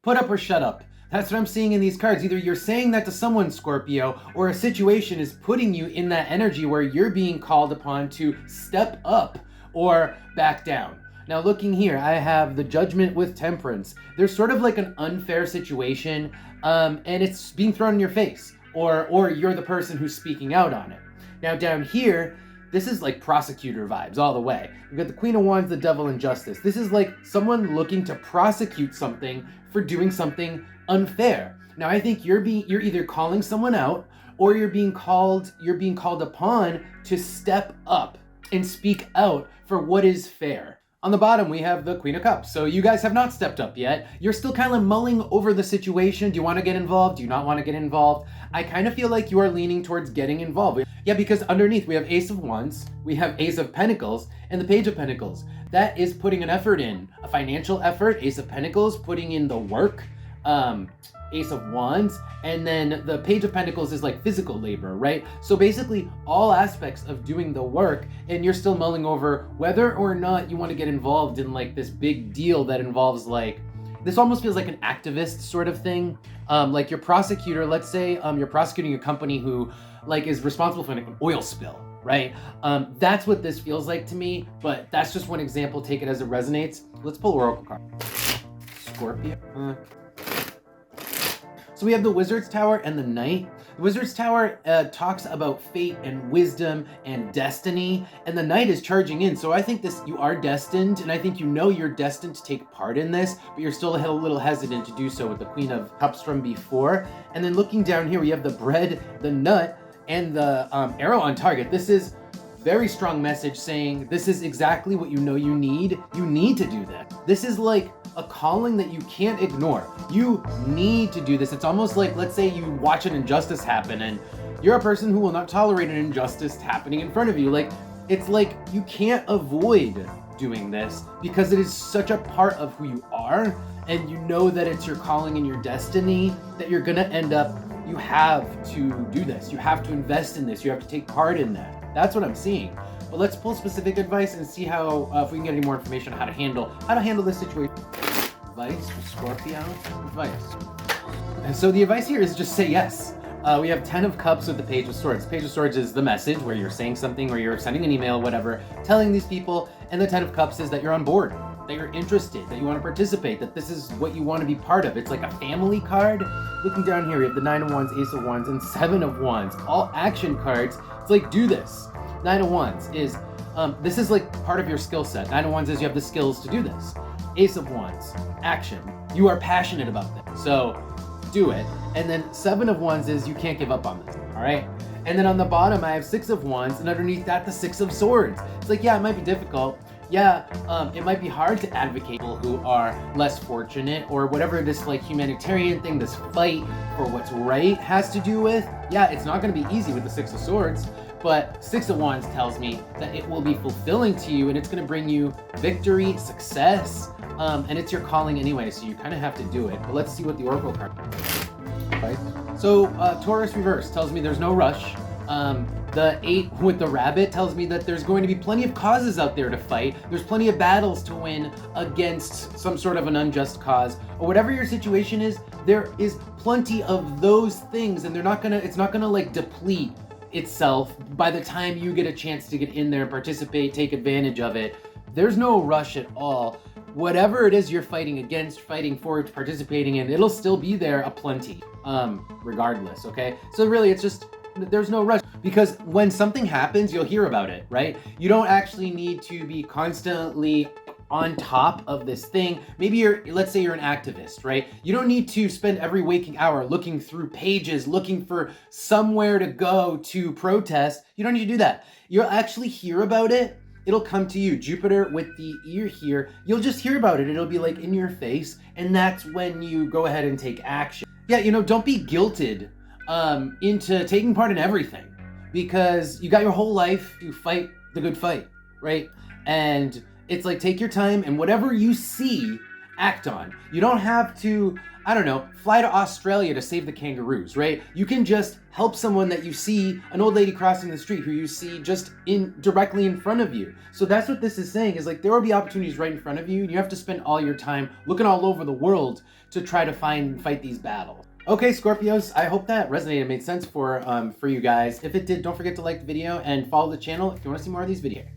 Put up or shut up. That's what I'm seeing in these cards. Either you're saying that to someone, Scorpio, or a situation is putting you in that energy where you're being called upon to step up or back down. Now looking here, I have the Judgment with Temperance. There's sort of like an unfair situation, and it's being thrown in your face, or you're the person who's speaking out on it. Now down here, this is like prosecutor vibes all the way. We've got the Queen of Wands, the Devil, and Justice. This is like someone looking to prosecute something for doing something unfair. Now I think you're either calling someone out, or you're being called upon to step up and speak out for what is fair. On the bottom, we have the Queen of Cups. So you guys have not stepped up yet. You're still kind of mulling over the situation. Do you want to get involved? Do you not want to get involved? I kind of feel like you are leaning towards getting involved. Yeah, because underneath we have Ace of Wands, we have Ace of Pentacles, and the Page of Pentacles. That is putting an effort in, a financial effort. Ace of Pentacles, putting in the work. Ace of Wands, and then the Page of Pentacles is like physical labor, right? So basically all aspects of doing the work, and you're still mulling over whether or not you want to get involved in like this big deal that involves like, this almost feels like an activist sort of thing. Like your prosecutor, let's say you're prosecuting a company who like is responsible for an oil spill, right? That's what this feels like to me, but that's just one example. Take it as it resonates. Let's pull Oracle card. Scorpio. So we have the Wizard's Tower and the Knight. The Wizard's Tower talks about fate and wisdom and destiny, and the Knight is charging in. So I think you are destined, and I think you know you're destined to take part in this, but you're still a little hesitant to do so with the Queen of Cups from before. And then looking down here, we have the bread, the nut, and the arrow on target. This is very strong message saying this is exactly what you know you need. You need to do that. This is like a calling that you can't ignore. You need to do this. It's almost like, let's say you watch an injustice happen and you're a person who will not tolerate an injustice happening in front of you. Like, it's like you can't avoid doing this because it is such a part of who you are, and you know that it's your calling and your destiny that you're gonna end up, you have to do this. You have to invest in this. You have to take part in that. That's what I'm seeing. But let's pull specific advice and see how, if we can get any more information on how to handle this situation. Advice for Scorpio? Advice. And so the advice here is just say yes. We have 10 of Cups with the Page of Swords. Page of Swords is the message where you're saying something, or you're sending an email, whatever, telling these people, and the 10 of Cups is that you're on board, that you're interested, that you want to participate, that this is what you want to be part of. It's like a family card. Looking down here, we have the 9 of Wands, Ace of Wands, and 7 of Wands. All action cards. It's like, do this. 9 of Wands is, this is like part of your skill set. 9 of Wands is you have the skills to do this. Ace of Wands, action. You are passionate about this, so do it. And then 7 of Wands is you can't give up on this, all right? And then on the bottom, I have 6 of Wands, and underneath that, the 6 of Swords. It's like, yeah, it might be difficult. Yeah, it might be hard to advocate people who are less fortunate, or whatever this like humanitarian thing, this fight for what's right has to do with. Yeah, it's not gonna be easy with the 6 of Swords, but 6 of Wands tells me that it will be fulfilling to you, and it's gonna bring you victory, success, and it's your calling anyway, so you kind of have to do it. But let's see what the Oracle card is. Right? So Taurus reverse tells me there's no rush. The 8 with the rabbit tells me that there's going to be plenty of causes out there to fight. There's plenty of battles to win against some sort of an unjust cause, or whatever your situation is. There is plenty of those things, and it's not gonna like deplete itself by the time you get a chance to get in there and participate, take advantage of it. There's no rush at all. Whatever it is you're fighting against, fighting for, participating in, it'll still be there aplenty, regardless, okay? So really, it's just, there's no rush, because when something happens, you'll hear about it, right? You don't actually need to be constantly on top of this thing. Maybe let's say you're an activist, right? You don't need to spend every waking hour looking through pages, looking for somewhere to go to protest. You don't need to do that. You'll actually hear about it. It'll come to you. Jupiter with the ear here, you'll just hear about it. It'll be like in your face, and that's when you go ahead and take action. Yeah, don't be guilted into taking part in everything, because you got your whole life to fight the good fight, right? And it's like, take your time, and whatever you see, act on. You don't have to I don't know, fly to Australia to save the kangaroos, right? You can just help someone that you see, an old lady crossing the street who you see just directly in front of you. So that's what this is saying, is like there will be opportunities right in front of you, and you have to spend all your time looking all over the world to try to fight these battles. Okay, Scorpios, I hope that resonated and made sense for you guys. If it did, don't forget to like the video and follow the channel if you want to see more of these videos.